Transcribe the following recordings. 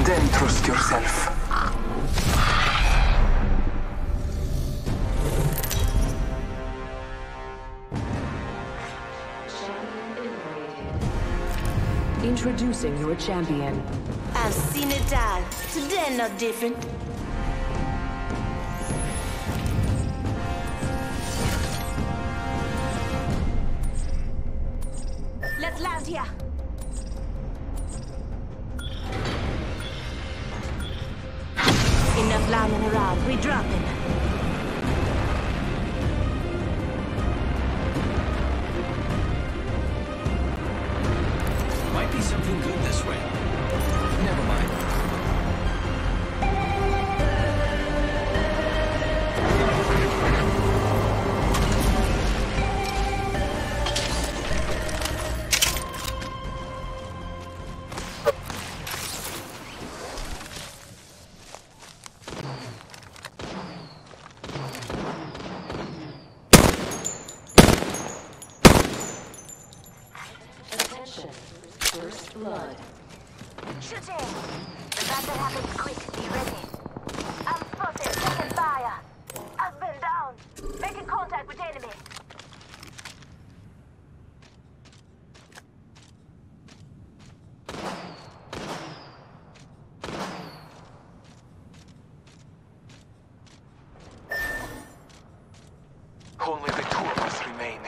Then trust yourself. Introducing your champion. I've seen it all. Today not different. Let's land here. Enough lying around. We're dropping. Might be something good this way. Never mind. First blood. Shooting! The battle happens quick. Be ready. I'm spotted. Taking fire. I've been down. Making contact with enemy. Only the two of us remain.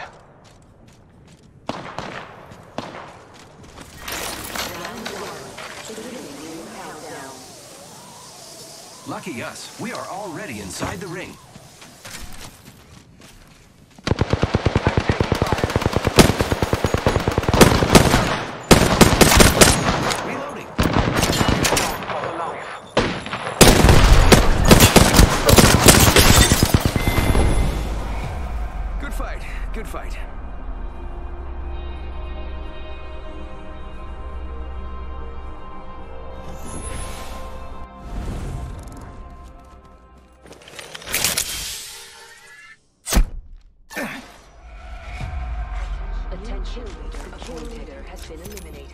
Lucky us, we are already inside the ring. Reloading. Good fight, good fight. Attention, a kill leader has been eliminated.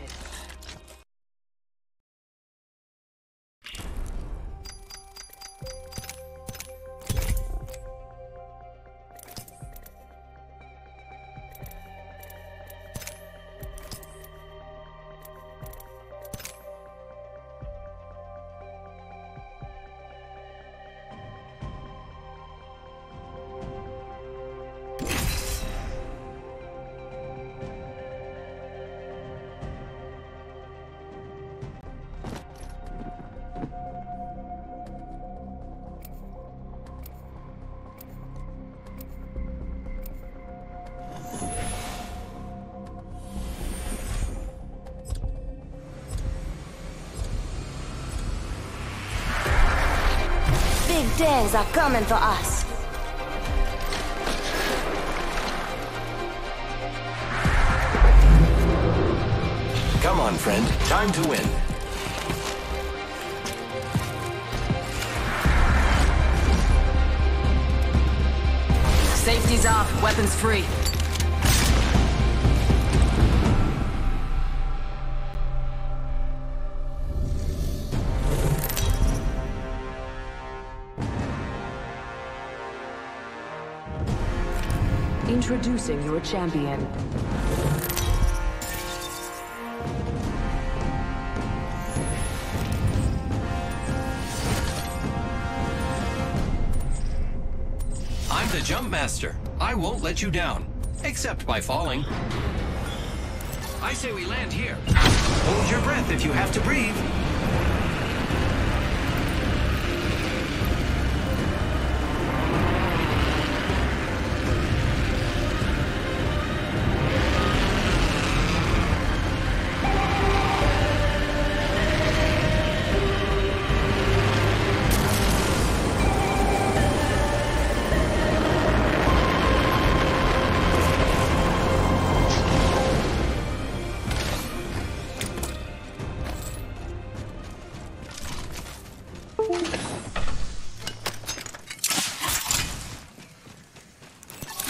Big things are coming for us. Come on, friend. Time to win. Safety's off, weapons free. Introducing your champion. I'm the jump master. I won't let you down. Except by falling. I say we land here. Hold your breath if you have to breathe.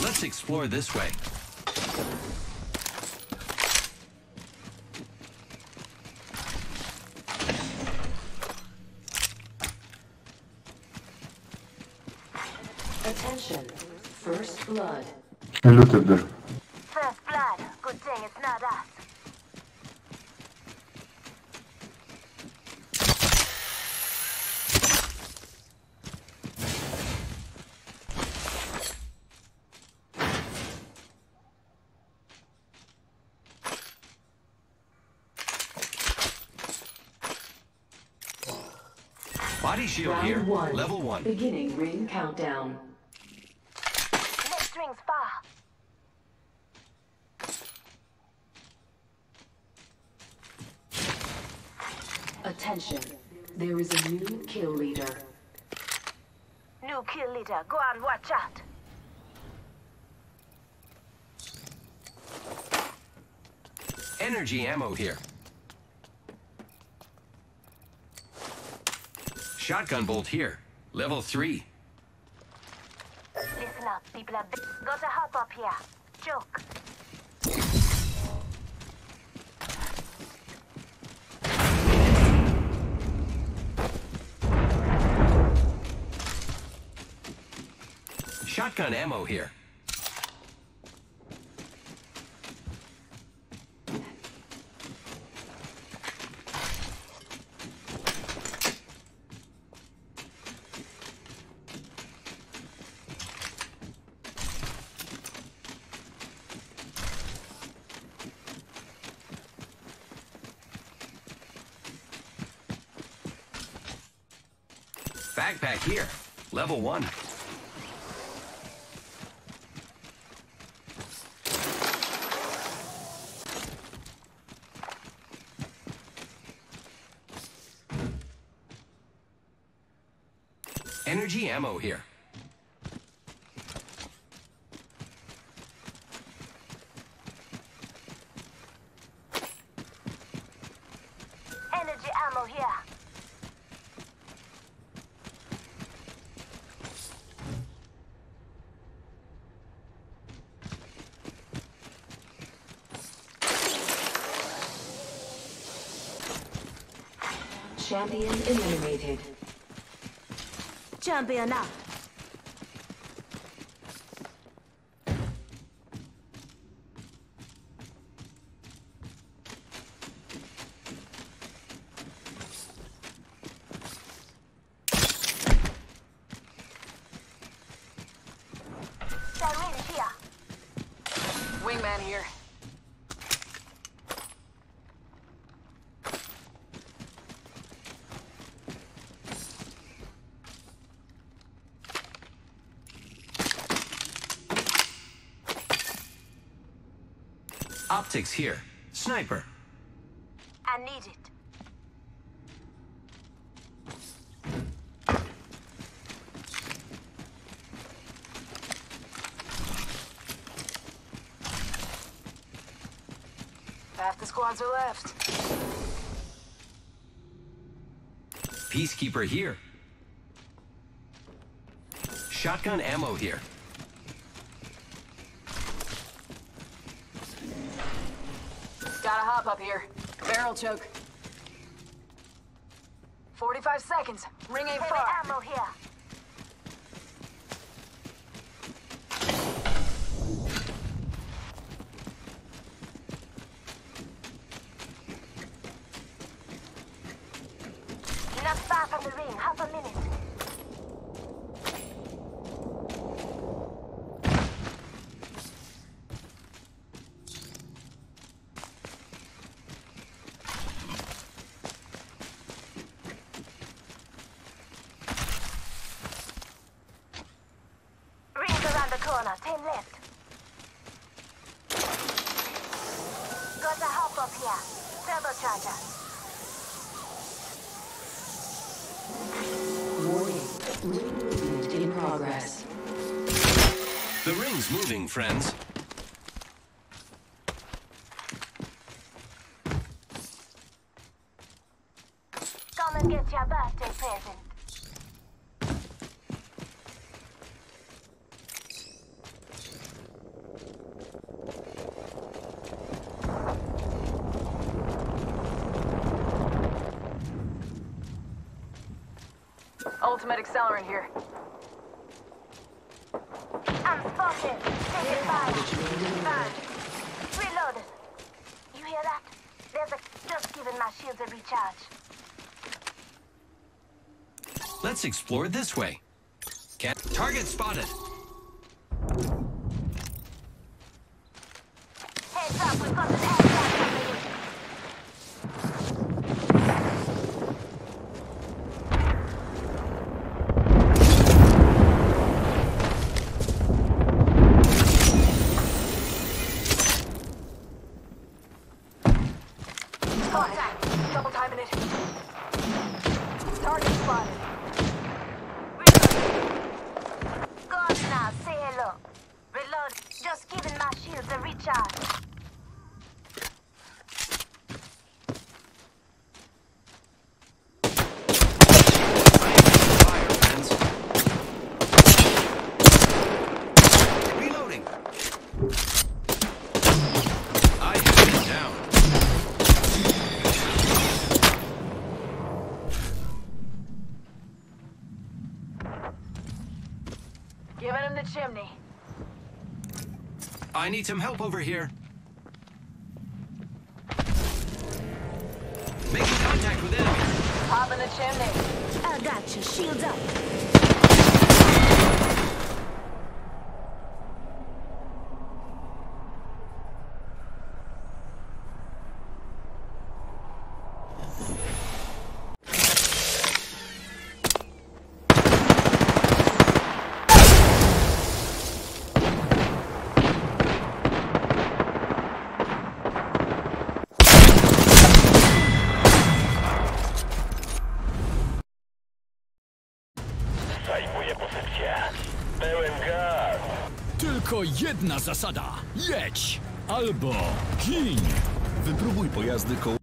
Let's explore this way. Attention. First blood. Looted. First blood. Good thing it's not us. Body shield Round here. 1. Level 1. Beginning ring countdown. Next ring's far. Attention. There is a new kill leader. New kill leader. Go on, watch out. Energy ammo here. Shotgun bolt here. Level 3. Listen up, people are... Got a hop up here. Joke. Shotgun ammo here. Backpack here. Level 1. Energy ammo here. Energy ammo here. Champion eliminated. Champion up. Syringe here. Wingman here. Optics here. Sniper. I need it. Half the squads are left. Peacekeeper here. Shotgun ammo here. Gotta hop up here. Barrel choke. 45 seconds. Ring ain't Heavy far. ammo here. Not far from the ring. Half a minute. Rings around the corner. 10 left. Got a hop up here. Turbocharger. Warning. Ring movement in progress. The ring's moving, friends. Come and get your birthday present. Ultimate accelerant here. Positive. Taking fire. Fire. Reload. You hear that? There's a... Just giving my shields a recharge. Let's explore this way. Target spotted. Heads up, we've got an aircraft coming in. Contact. Double timing it. Target spotted. Reload. Go on now, say hello. Reload. Just giving my shields a recharge. Fire, friends. Reloading. I have been down. Giving him the chimney. I need some help over here. Making contact with enemy. Pop in the chimney. I got you. Shields up. Zajmuje pozycję. Pełen gaz. Tylko jedna zasada. Jedź! Albo gin! Wypróbuj pojazdy koło...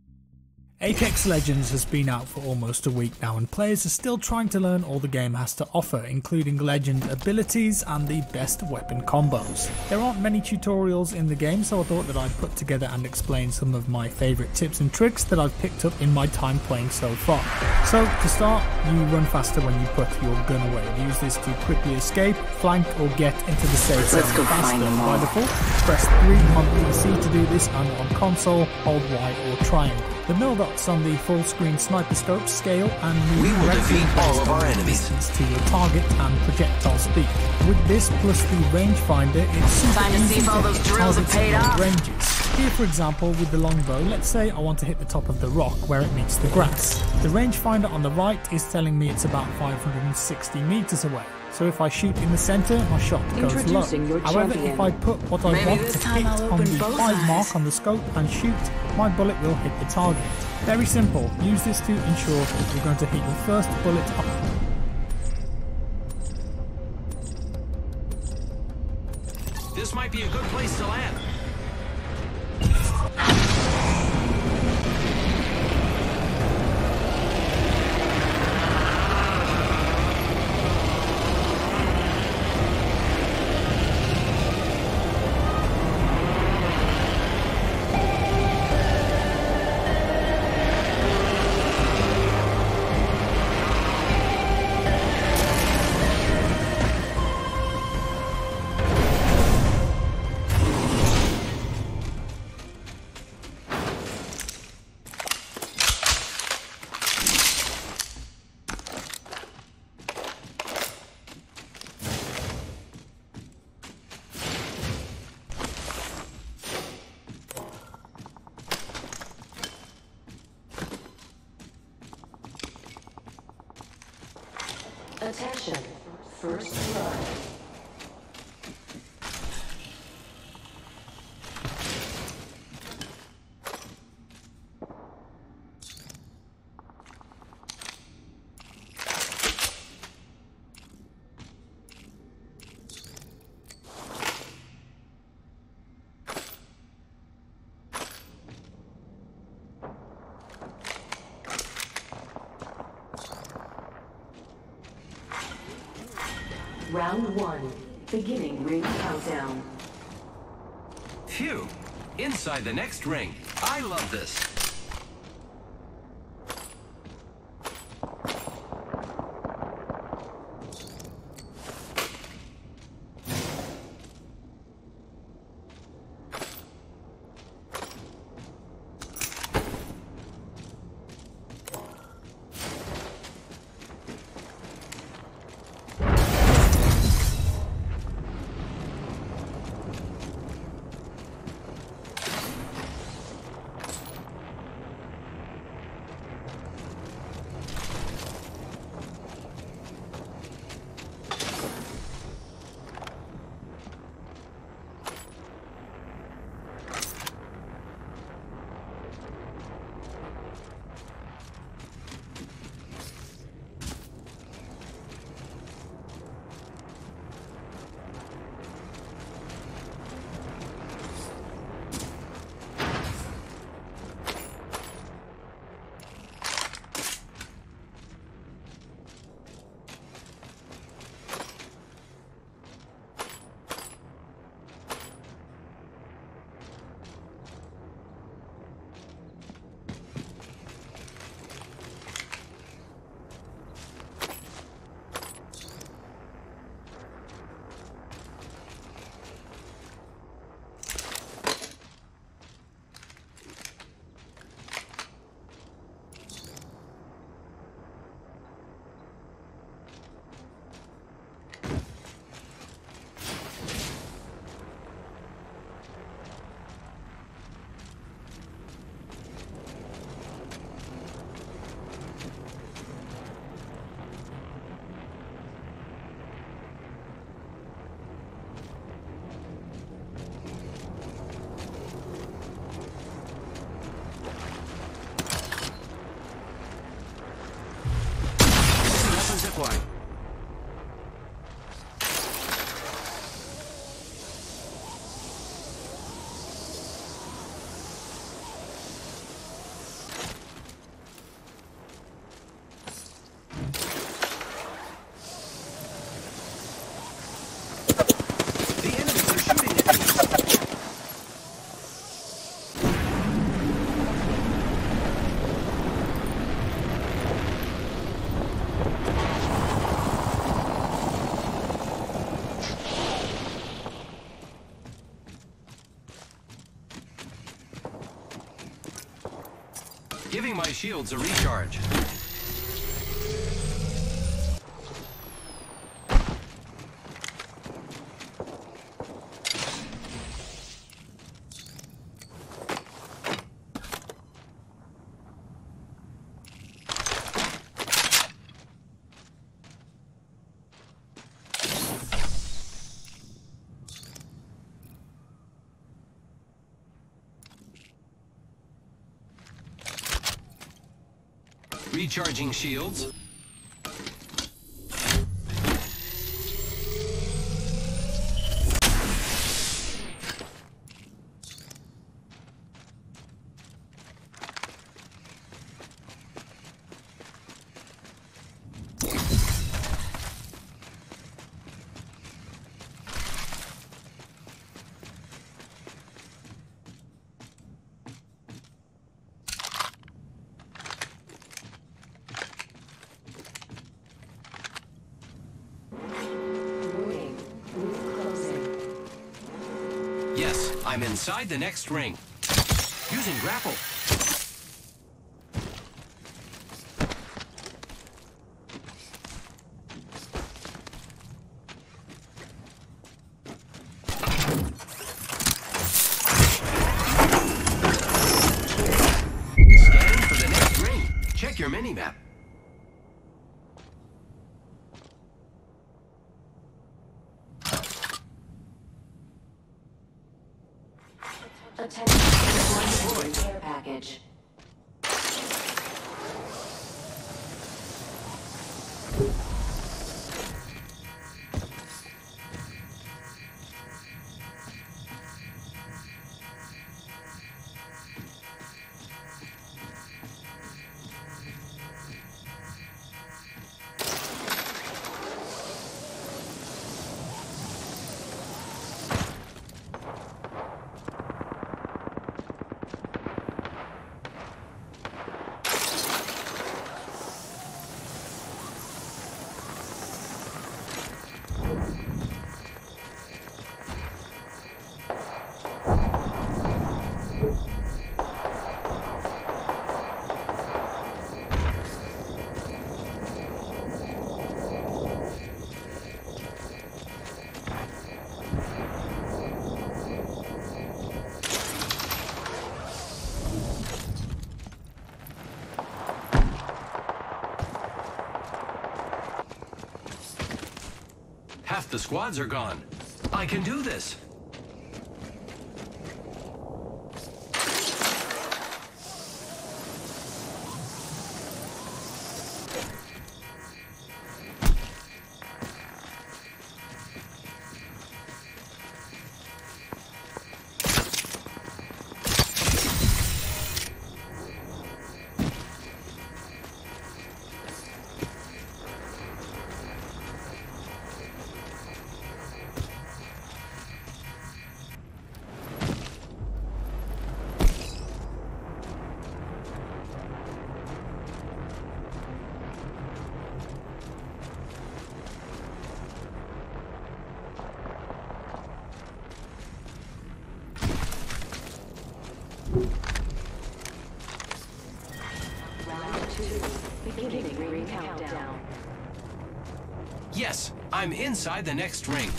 Apex Legends has been out for almost a week now, and players are still trying to learn all the game has to offer, including legend abilities and the best weapon combos. There aren't many tutorials in the game, so I thought that I'd put together and explain some of my favourite tips and tricks that I've picked up in my time playing so far. So to start, you run faster when you put your gun away. Use this to quickly escape, flank or get into the safe zone faster. By default, press 3 on PC to do this, and on console, hold Y or triangle. The mill dots on the full screen sniper scope scale and move We will directly defeat all based of on our the enemies. distance to your target and projectile speed. With this plus the rangefinder, it's super Time to see easy if all to those hit drills have targets paid at long off. ranges. Here, for example, with the longbow, let's say I want to hit the top of the rock where it meets the grass. The rangefinder on the right is telling me it's about 560 meters away. So if I shoot in the center, my shot goes low. Introducing your However, champion. if I put what I Maybe want this to time hit I'll on open the both 5 eyes. mark on the scope and shoot, my bullet will hit the target. Very simple. Use this to ensure that you're going to hit your first bullet up. This might be a good place to land. Attention. First blood. Round 1. Beginning ring countdown. Phew. Inside the next ring. I love this. Giving my shields a recharge. Recharging shields. Warning. Move closing. Yes, I'm inside the next ring. Using grapple. Scanning for the next ring. Check your mini-map. Attention. One care package. Half the squads are gone. I can do this. Round 2. Beginning ring countdown. Yes, I'm inside the next ring.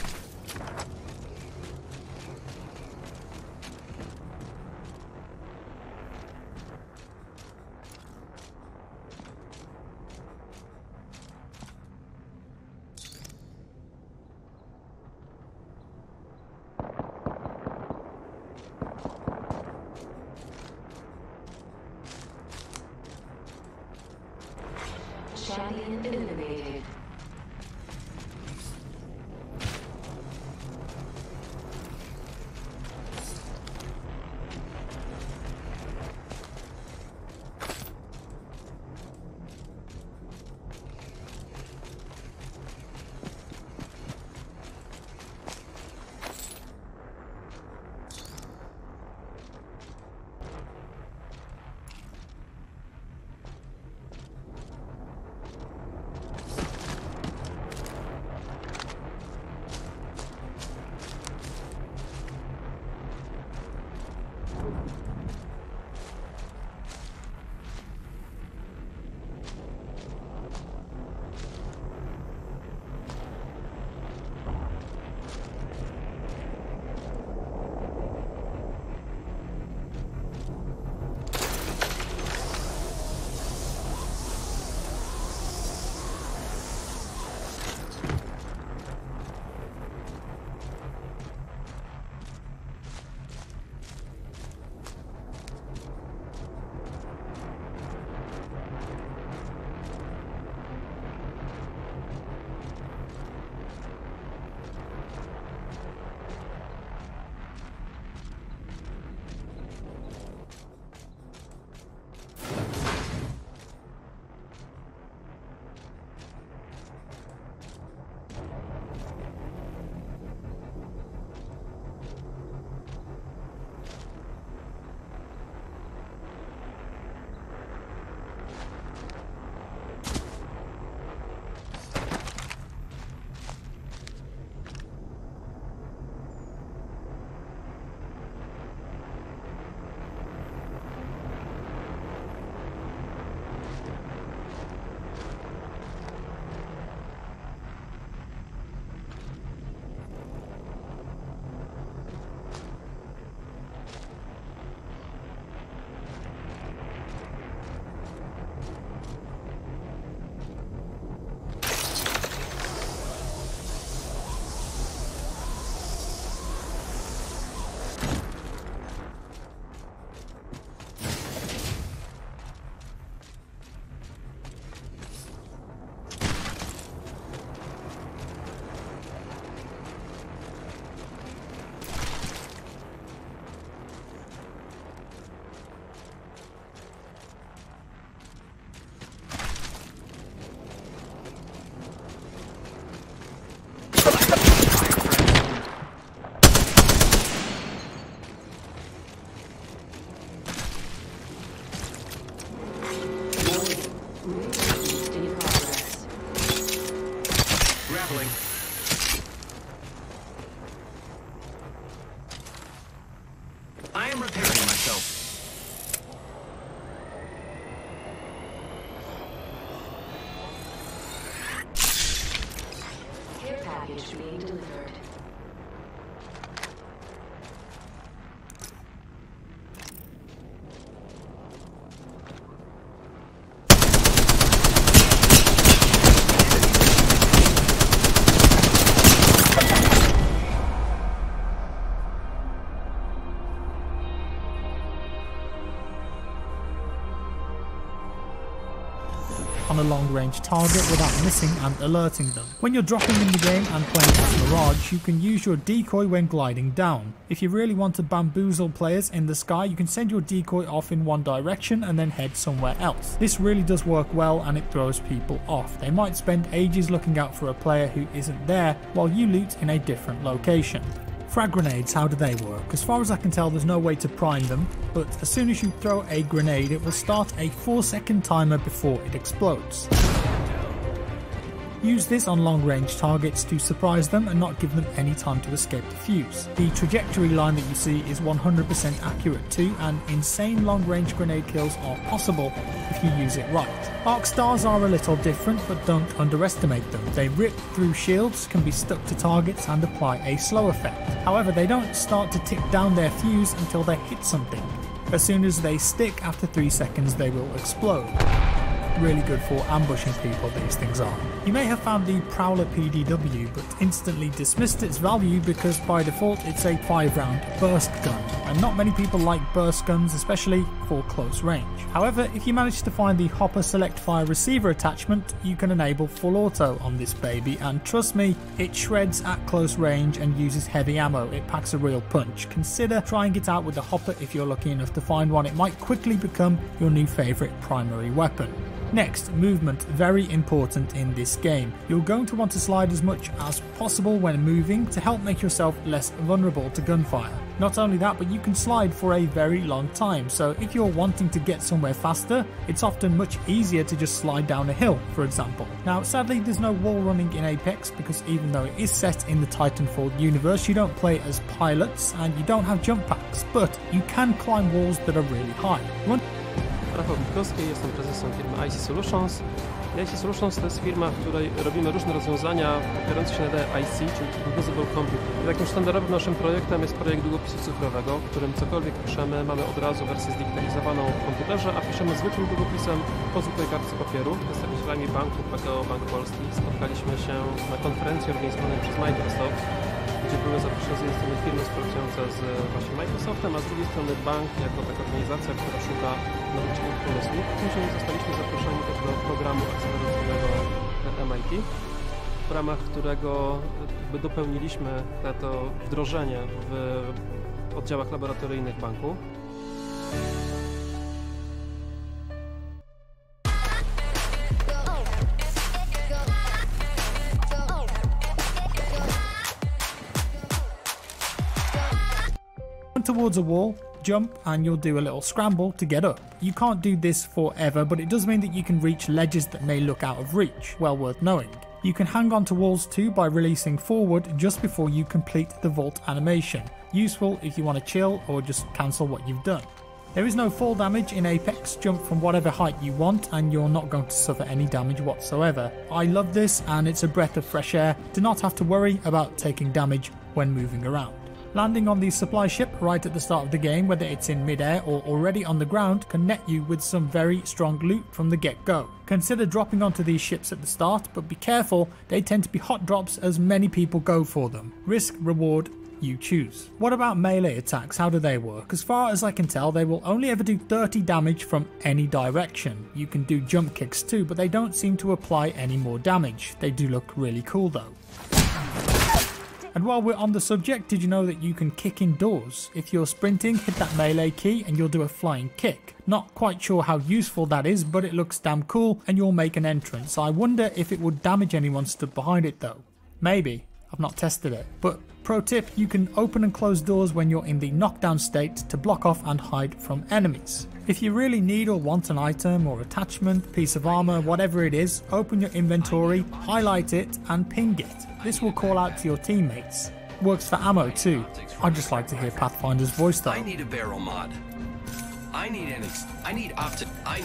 Champion eliminated. on a long range target without missing and alerting them. When you're dropping in the game and playing as Mirage, you can use your decoy when gliding down. If you really want to bamboozle players in the sky, you can send your decoy off in one direction and then head somewhere else. This really does work well and it throws people off. They might spend ages looking out for a player who isn't there while you loot in a different location. Frag grenades, how do they work? As far as I can tell, there's no way to prime them, but as soon as you throw a grenade, it will start a 4-second timer before it explodes. Use this on long range targets to surprise them and not give them any time to escape the fuse. The trajectory line that you see is 100% accurate too, and insane long range grenade kills are possible if you use it right. Arc stars are a little different, but don't underestimate them. They rip through shields, can be stuck to targets and apply a slow effect. However, they don't start to tick down their fuse until they hit something. As soon as they stick, after 3 seconds they will explode. Really good for ambushing people, these things are. You may have found the Prowler PDW but instantly dismissed its value because by default it's a 5-round burst gun, and not many people like burst guns, especially for close range. However, if you manage to find the Hopper Select Fire Receiver attachment, you can enable full auto on this baby, and trust me, it shreds at close range and uses heavy ammo. It packs a real punch. Consider trying it out with the Hopper if you're lucky enough to find one. It might quickly become your new favourite primary weapon. Next, movement, very important in this game. You're going to want to slide as much as possible when moving to help make yourself less vulnerable to gunfire. Not only that, but you can slide for a very long time, so if you're wanting to get somewhere faster, it's often much easier to just slide down a hill, for example. Now sadly there's no wall running in Apex because even though it is set in the Titanfall universe, you don't play as pilots and you don't have jump packs, but you can climb walls that are really high. Rafał Witkowski, jestem prezesem firmy IC Solutions. IC Solutions to jest firma, w której robimy różne rozwiązania opierające się na idei IC, czyli Invisible Computing. Takim sztandarowym naszym projektem jest projekt długopisu cyfrowego, w którym cokolwiek piszemy, mamy od razu wersję zdigitalizowaną w komputerze, a piszemy zwykłym długopisem po zwykłej kartce papieru. Przedstawicielami banku PKO Bank Polski spotkaliśmy się na konferencji organizowanej przez Microsoft, gdzie były zaproszone z jednej strony firmy współpracujące z właśnie Microsoftem, a z drugiej strony bank jako taka organizacja, która szuka nowych ciekawych pomysłów. Później zostaliśmy zaproszeni też do programu akceleracyjnego MIT, w ramach którego jakby dopełniliśmy to wdrożenie w oddziałach laboratoryjnych banku. Towards a wall, jump, and you'll do a little scramble to get up. You can't do this forever, but it does mean that you can reach ledges that may look out of reach, well worth knowing. You can hang on to walls too by releasing forward just before you complete the vault animation. Useful if you want to chill or just cancel what you've done. There is no fall damage in Apex. Jump from whatever height you want and you're not going to suffer any damage whatsoever. I love this and it's a breath of fresh air to not have to worry about taking damage when moving around. Landing on the supply ship right at the start of the game, whether it's in mid-air or already on the ground, can net you with some very strong loot from the get-go. Consider dropping onto these ships at the start, but be careful, they tend to be hot drops as many people go for them. Risk, reward, you choose. What about melee attacks? How do they work? As far as I can tell, they will only ever do 30 damage from any direction. You can do jump kicks too, but they don't seem to apply any more damage. They do look really cool though. And while we're on the subject, did you know that you can kick indoors? If you're sprinting, hit that melee key and you'll do a flying kick. Not quite sure how useful that is, but it looks damn cool and you'll make an entrance. I wonder if it would damage anyone stood behind it though. Maybe. I've not tested it. But pro tip, you can open and close doors when you're in the knockdown state to block off and hide from enemies. If you really need or want an item or attachment, piece of armor, whatever it is, open your inventory, highlight it and ping it. This will call out to your teammates. Works for ammo too. I'd just like to hear Pathfinder's voice though. I need a barrel mod. I need optics. I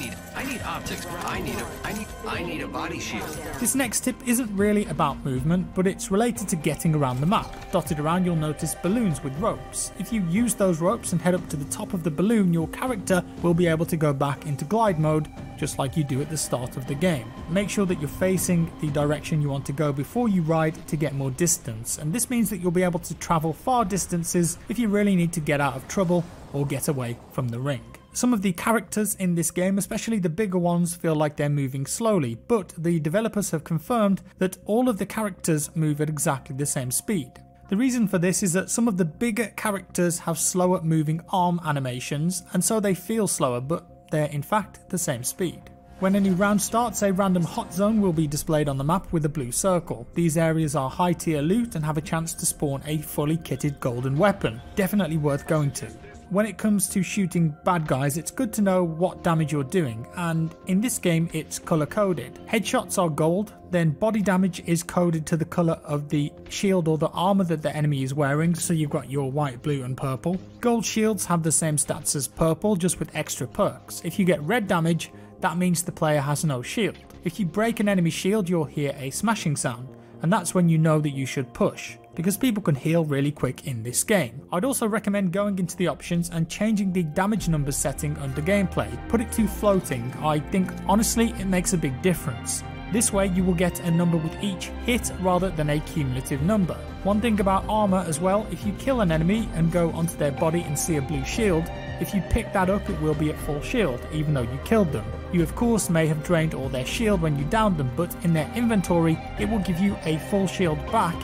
need a body shield. This next tip isn't really about movement, but it's related to getting around the map. Dotted around you'll notice balloons with ropes. If you use those ropes and head up to the top of the balloon, your character will be able to go back into glide mode, just like you do at the start of the game. Make sure that you're facing the direction you want to go before you ride to get more distance, and this means that you'll be able to travel far distances if you really need to get out of trouble or get away from the ring. Some of the characters in this game, especially the bigger ones, feel like they're moving slowly, but the developers have confirmed that all of the characters move at exactly the same speed. The reason for this is that some of the bigger characters have slower moving arm animations, and so they feel slower, but they're in fact the same speed. When a new round starts, a random hot zone will be displayed on the map with a blue circle. These areas are high tier loot and have a chance to spawn a fully kitted golden weapon. Definitely worth going to. When it comes to shooting bad guys, it's good to know what damage you're doing, and in this game it's color coded. Headshots are gold, then body damage is coded to the color of the shield or the armor that the enemy is wearing, so you've got your white, blue and purple. Gold shields have the same stats as purple, just with extra perks. If you get red damage, that means the player has no shield. If you break an enemy shield, you'll hear a smashing sound, and that's when you know that you should push, because people can heal really quick in this game. I'd also recommend going into the options and changing the damage numbers setting under gameplay. Put it to floating. I think honestly it makes a big difference. This way you will get a number with each hit rather than a cumulative number. One thing about armor as well, if you kill an enemy and go onto their body and see a blue shield, if you pick that up it will be at full shield even though you killed them. You of course may have drained all their shield when you downed them, but in their inventory it will give you a full shield back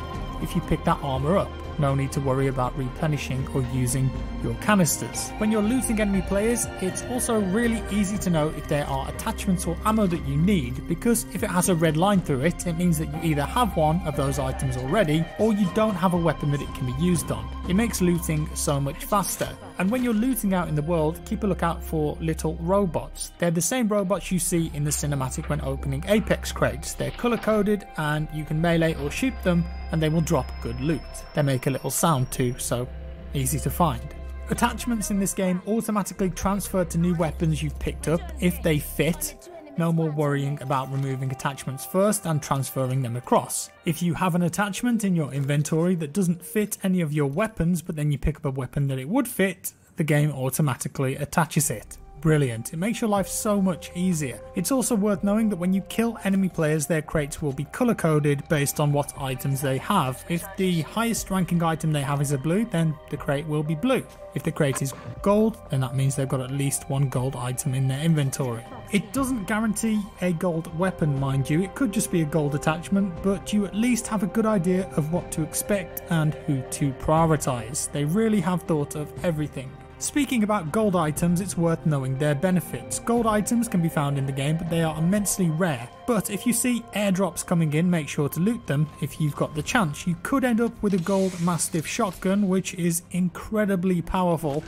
if you pick that armor up. No need to worry about replenishing or using your canisters. When you're looting enemy players, it's also really easy to know if there are attachments or ammo that you need, because if it has a red line through it, it means that you either have one of those items already or you don't have a weapon that it can be used on. It makes looting so much faster. And when you're looting out in the world, keep a lookout for little robots. They're the same robots you see in the cinematic when opening Apex crates. They're color coded and you can melee or shoot them and they will drop good loot. They make a little sound too, so easy to find. Attachments in this game automatically transfer to new weapons you've picked up if they fit. No more worrying about removing attachments first and transferring them across. If you have an attachment in your inventory that doesn't fit any of your weapons, but then you pick up a weapon that it would fit, the game automatically attaches it. Brilliant. It makes your life so much easier. It's also worth knowing that when you kill enemy players, their crates will be color coded based on what items they have. If the highest ranking item they have is a blue, then the crate will be blue. If the crate is gold, then that means they've got at least one gold item in their inventory. It doesn't guarantee a gold weapon, mind you, it could just be a gold attachment, but you at least have a good idea of what to expect and who to prioritize. They really have thought of everything. Speaking about gold items, it's worth knowing their benefits. Gold items can be found in the game, but they are immensely rare. But if you see airdrops coming in, make sure to loot them if you've got the chance. You could end up with a gold Mastiff shotgun, which is incredibly powerful.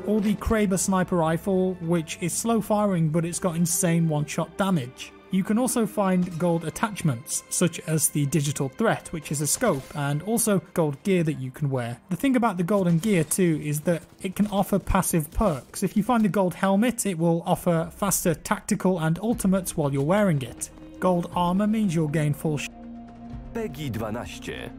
Or the Kraber sniper rifle, which is slow firing but it's got insane one-shot damage. You can also find gold attachments, such as the digital threat, which is a scope, and also gold gear that you can wear. The thing about the golden gear too is that it can offer passive perks. If you find the gold helmet, it will offer faster tactical and ultimates while you're wearing it. Gold armor means you'll gain full Peggy 12.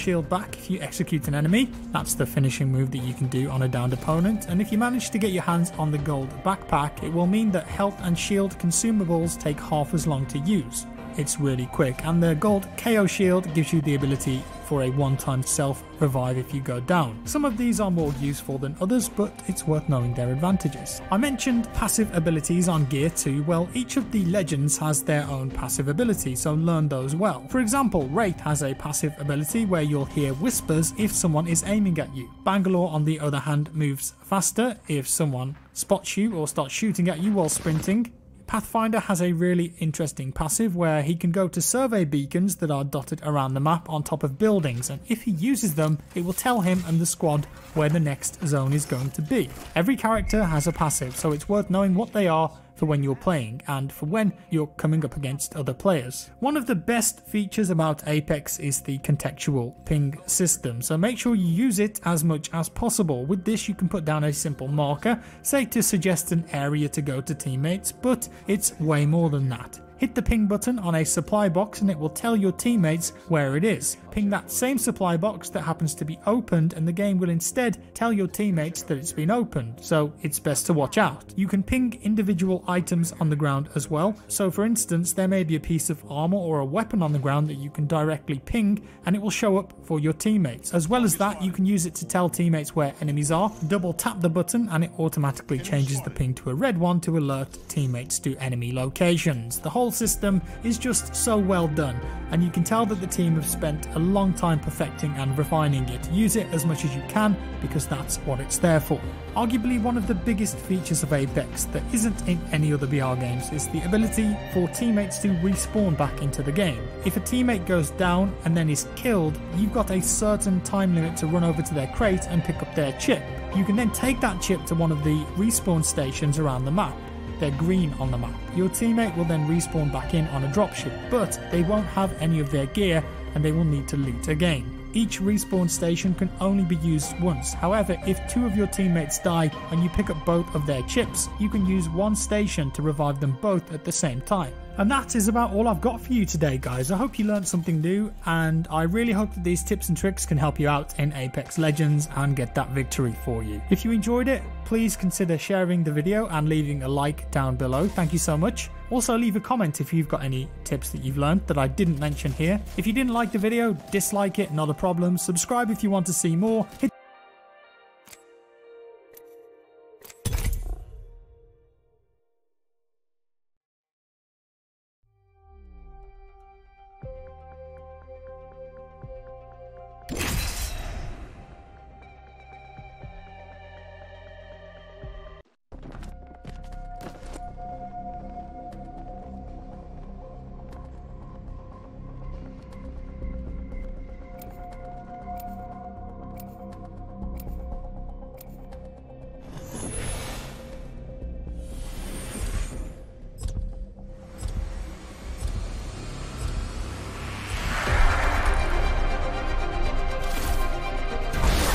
shield back if you execute an enemy. That's the finishing move that you can do on a downed opponent, and if you manage to get your hands on the gold backpack, it will mean that health and shield consumables take half as long to use. It's really quick, and the gold KO shield gives you the ability for a one-time self-revive if you go down. Some of these are more useful than others, but it's worth knowing their advantages. I mentioned passive abilities on gear too. Well, each of the legends has their own passive ability, so learn those well. For example, Wraith has a passive ability where you'll hear whispers if someone is aiming at you. Bangalore, on the other hand, moves faster if someone spots you or starts shooting at you while sprinting. Pathfinder has a really interesting passive where he can go to survey beacons that are dotted around the map on top of buildings, and if he uses them, it will tell him and the squad where the next zone is going to be. Every character has a passive, so it's worth knowing what they are for when you're playing and for when you're coming up against other players. One of the best features about Apex is the contextual ping system, so make sure you use it as much as possible. With this you can put down a simple marker, say to suggest an area to go to teammates, but it's way more than that. Hit the ping button on a supply box and it will tell your teammates where it is. Ping that same supply box that happens to be opened and the game will instead tell your teammates that it's been opened, so it's best to watch out. You can ping individual items on the ground as well, so for instance there may be a piece of armor or a weapon on the ground that you can directly ping and it will show up for your teammates. As well as that, you can use it to tell teammates where enemies are. Double tap the button and it automatically changes the ping to a red one to alert teammates to enemy locations. The whole system is just so well done, and you can tell that the team have spent a long time perfecting and refining it. Use it as much as you can because that's what it's there for. Arguably one of the biggest features of Apex that isn't in any other BR games is the ability for teammates to respawn back into the game. If a teammate goes down and then is killed, you've got a certain time limit to run over to their crate and pick up their chip. You can then take that chip to one of the respawn stations around the map. They're green on the map. Your teammate will then respawn back in on a dropship, but they won't have any of their gear and they will need to loot again. Each respawn station can only be used once. However, if two of your teammates die and you pick up both of their chips, you can use one station to revive them both at the same time. And that is about all I've got for you today, guys. I hope you learned something new, and I really hope that these tips and tricks can help you out in Apex Legends and get that victory for you. If you enjoyed it, please consider sharing the video and leaving a like down below. Thank you so much. Also, leave a comment if you've got any tips that you've learned that I didn't mention here. If you didn't like the video, dislike it, not a problem. Subscribe if you want to see more.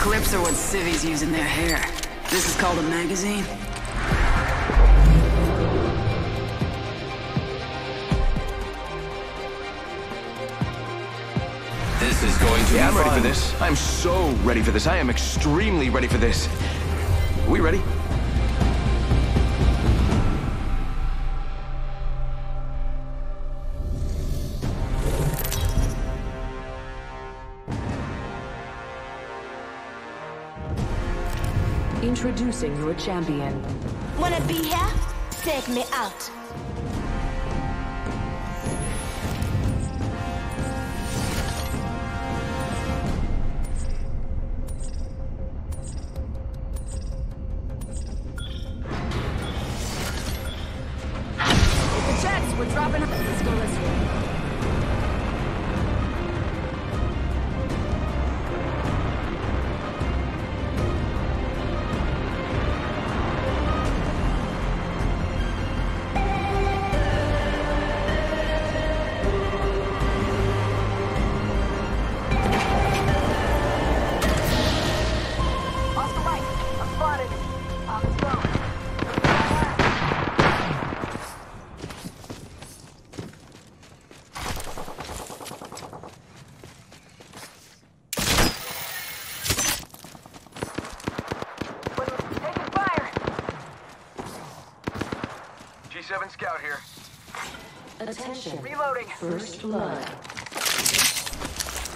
Clips are what civvies use in their hair. This is called a magazine. This is going to be I'm fun. ready for this. I'm so ready for this. I am extremely ready for this. We ready? Introducing your champion. Wanna be here? Take me out. Hit the jets, we're dropping. Let's go this way. G7 Scout here. Attention. Reloading. First blood.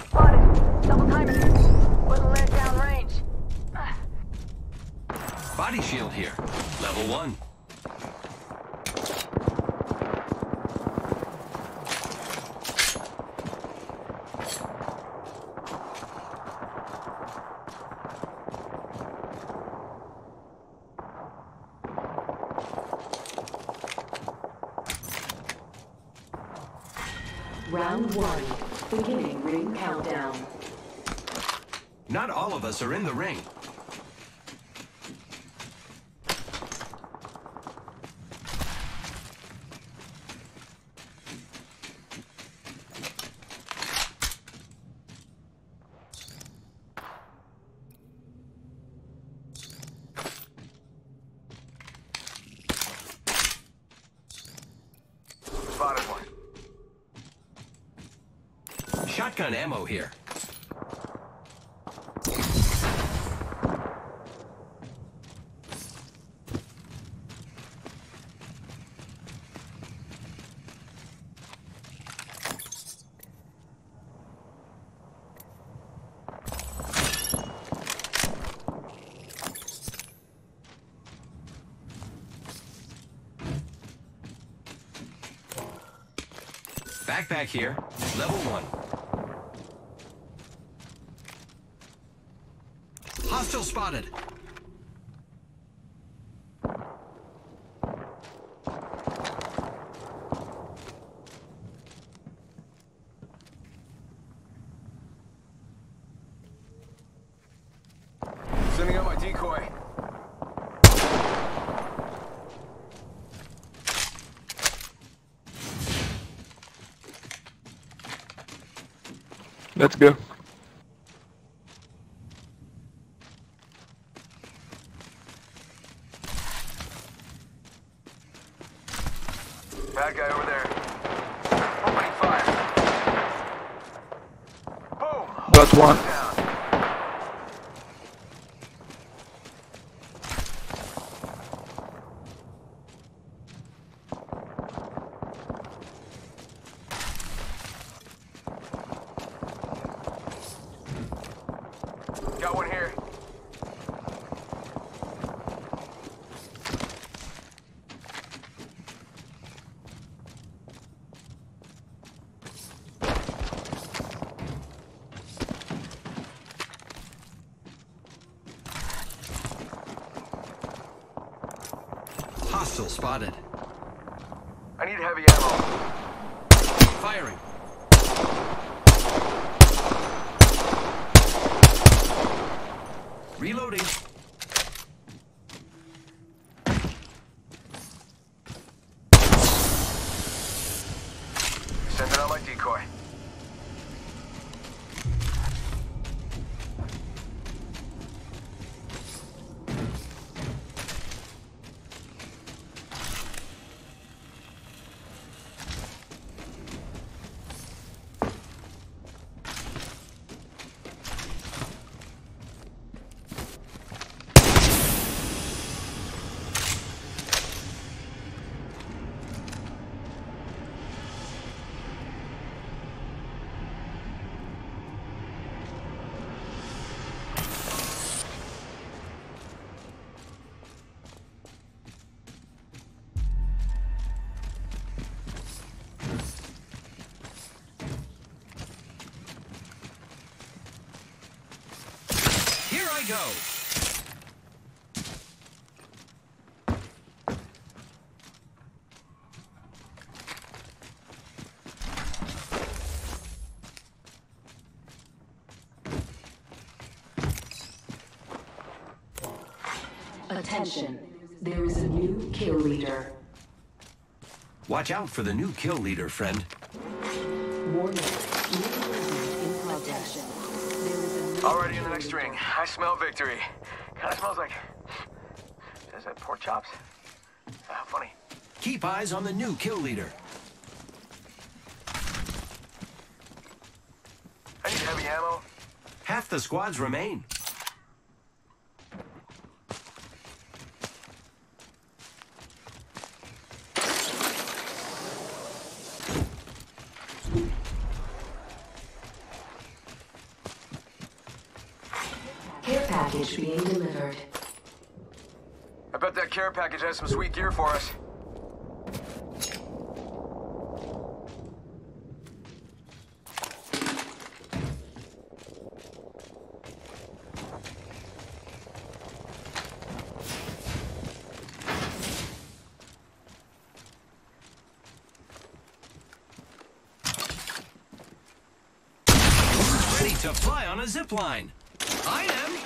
Spotted. Double timing. Wasn't let down range. Body shield here. Level 1. Round 1. Beginning ring countdown. Not all of us are in the ring. Spotted one. Shotgun ammo here. Backpack here, level 1. Hostile spotted. Sending out my decoy. Let's go. Bad guy over there. Opening fire. Boom! Got one. Down. Got one here. Hostile spotted. I need heavy ammo. Firing. Reloading. Sending out my decoy. Here I go. Attention, there is a new kill leader. Watch out for the new kill leader, friend. Warning, new prisoner in progress. There is a new Already in the next ring. I smell victory. Kind of smells like... Is that pork chops? How funny. Keep eyes on the new kill leader. I need heavy ammo. Half the squads remain. care package being delivered. I bet that care package has some sweet gear for us. Ready to fly on a zip line. I am.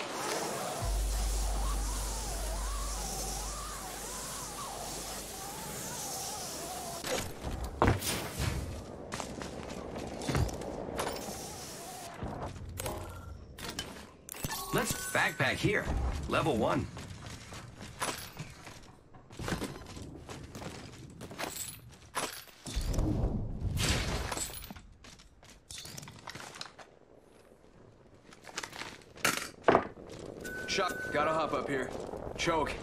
Let's backpack here. Level 1. Shot. Gotta hop up here. Choke.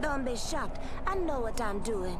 Don't be shocked. I know what I'm doing.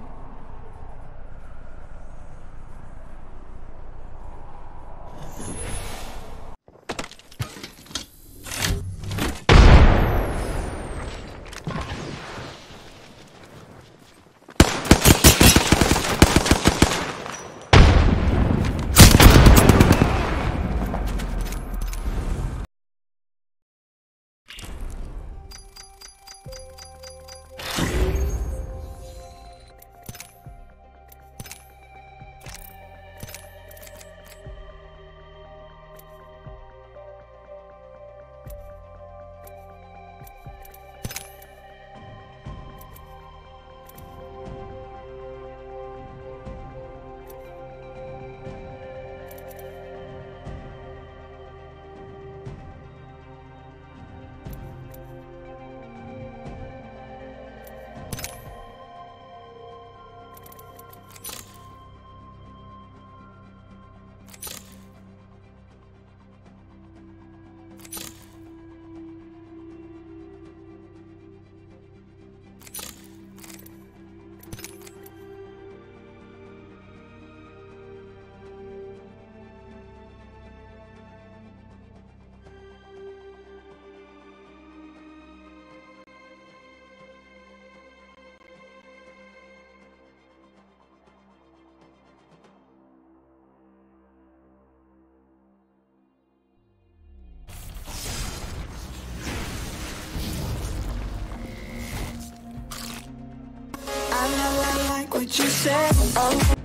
What you said, oh.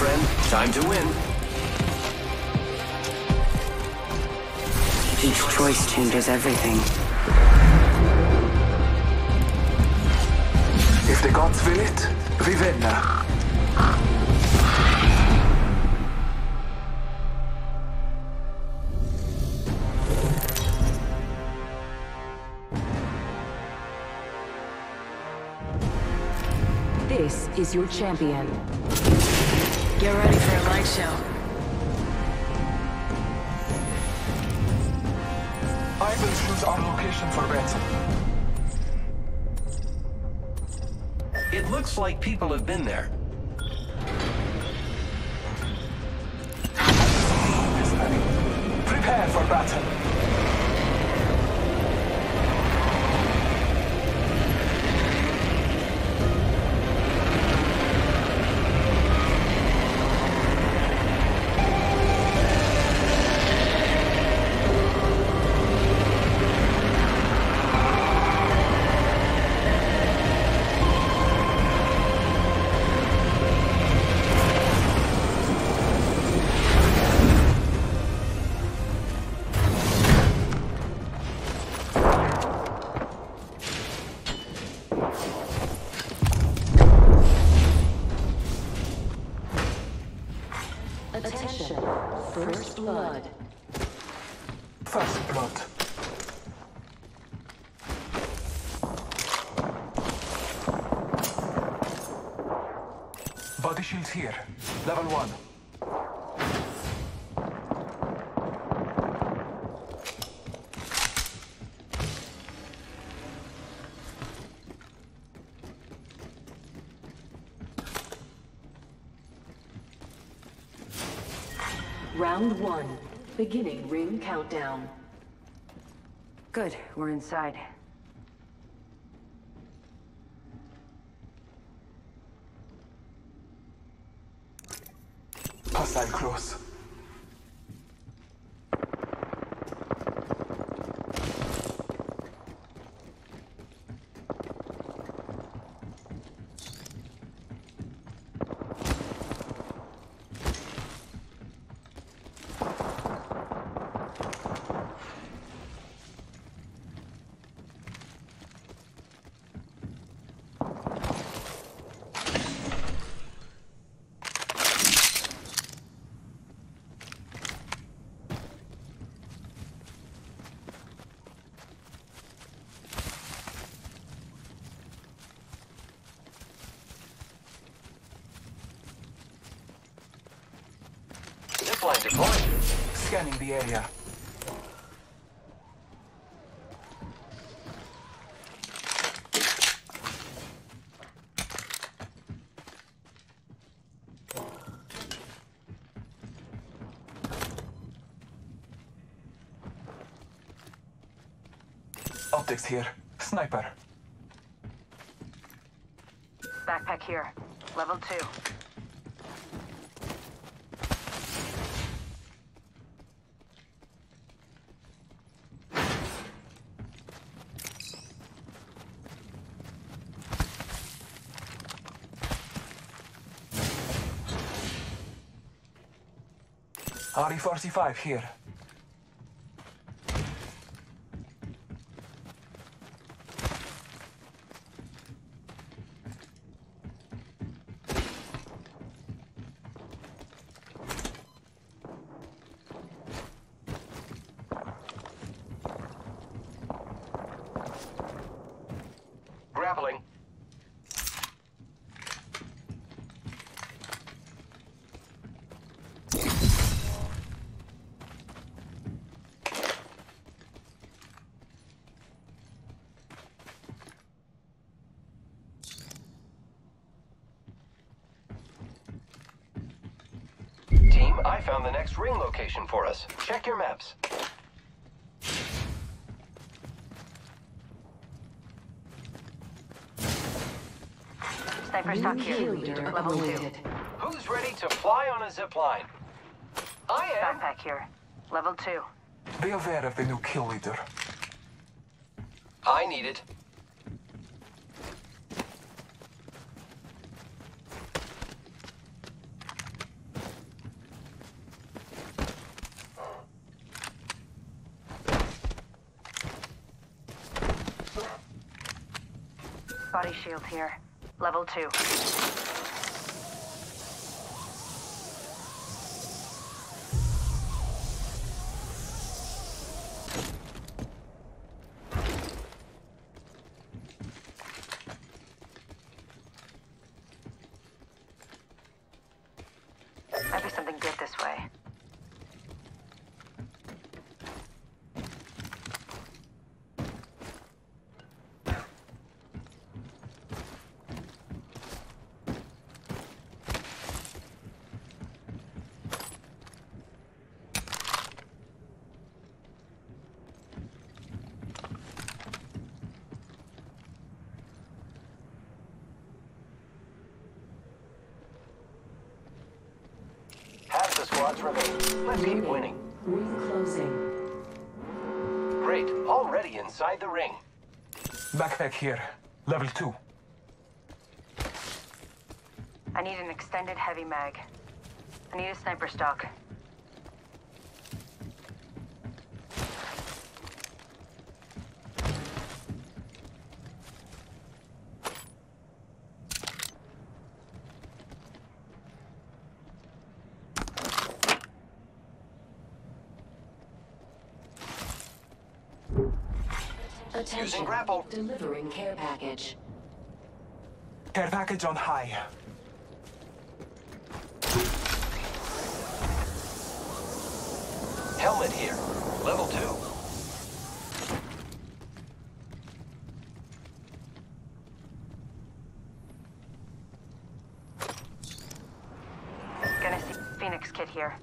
friend. Time to win. Each choice changes everything. If the gods will it, we win. This is your champion. Get ready for a light show. I will choose our location for battle. It looks like people have been there. Prepare for battle. Attention. First blood. First blood. Body shields here. Level 1. Round 1. Beginning ring countdown. Good, we're inside. Hostile close. Zipline deployed. Scanning the area. Optics here. Sniper. Backpack here. Level 2. RE-45 here. Grappling. Team, I found the next ring location for us. Check your maps. Sniper stock here. Level 2. Who's ready to fly on a zipline? I am. Backpack here. Level 2. Be aware of the new kill leader. I need it. Body shield here. Level 2. Might be something good this way. Half the squads remain. Let's keep winning. Ring closing. Great. Already inside the ring. Backpack here. Level 2. I need an extended heavy mag. I need a sniper stock. Attention. grapple. Delivering care package. Care package on high. Helmet here. Level 2. Gonna see Phoenix kit here.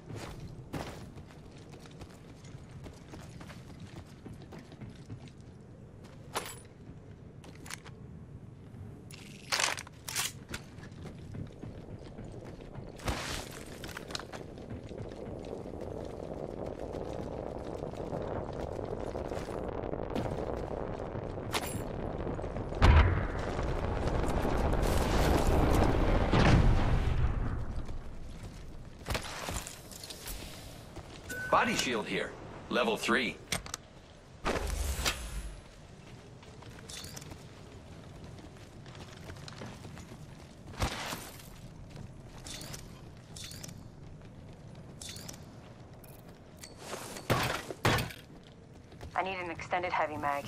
Body shield here. Level 3. I need an extended heavy mag.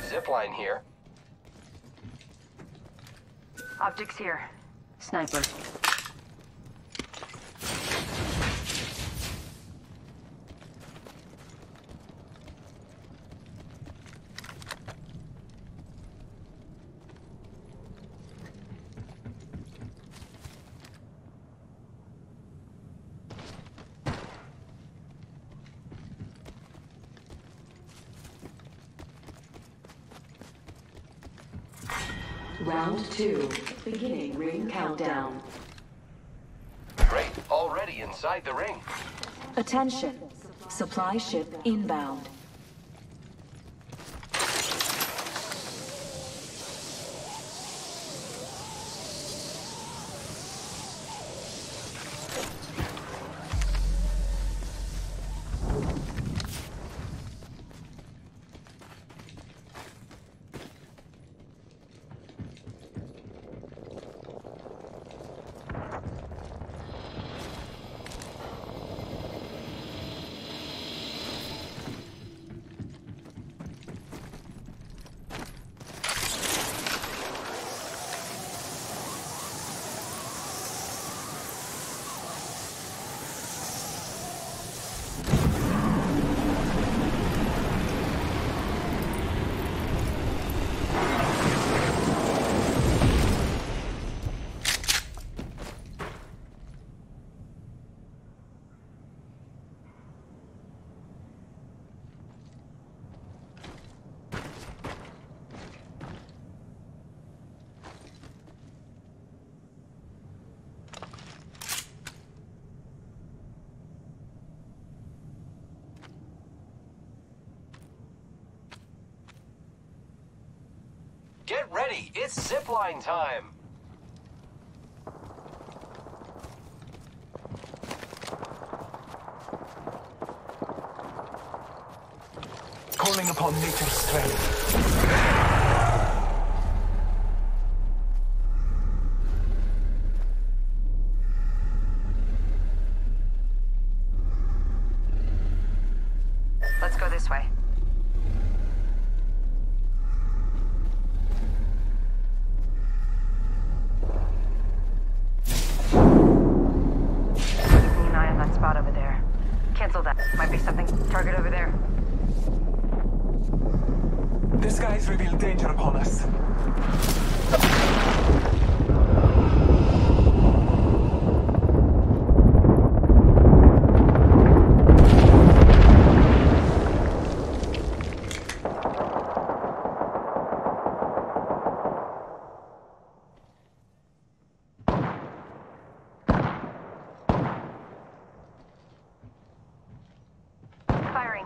Zipline here. Objects here. Sniper. Round 2. Beginning ring countdown. Great. Already inside the ring. Attention. Supply ship inbound. ready. It's zipline time. Calling upon nature's strength. Let's go this way. Keeping an eye on that spot over there. Cancel that. Might be something. Target over there. The skies reveal danger upon us. Firing.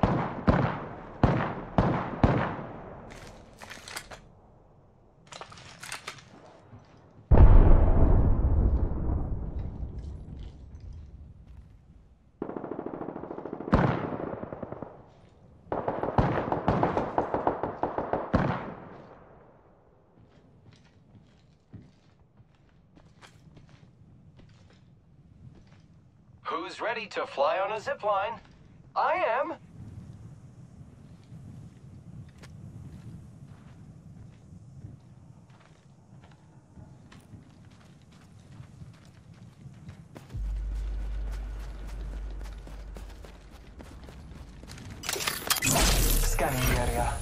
Who's ready to fly on a zipline? I am. Scanning the area.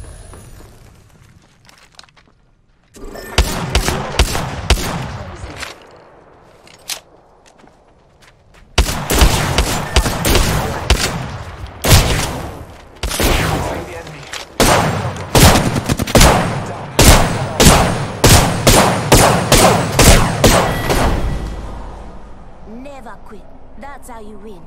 Never quit. That's how you win.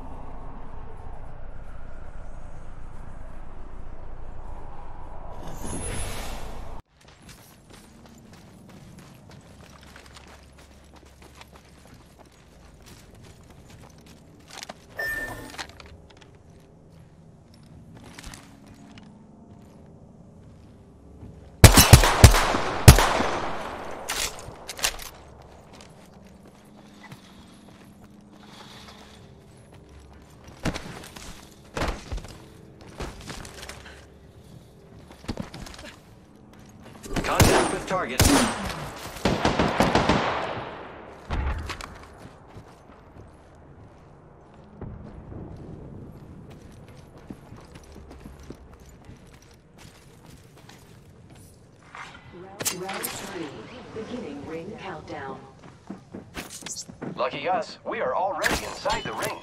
Contact with target. Round 3. Beginning ring countdown. Lucky us, we are already inside the ring.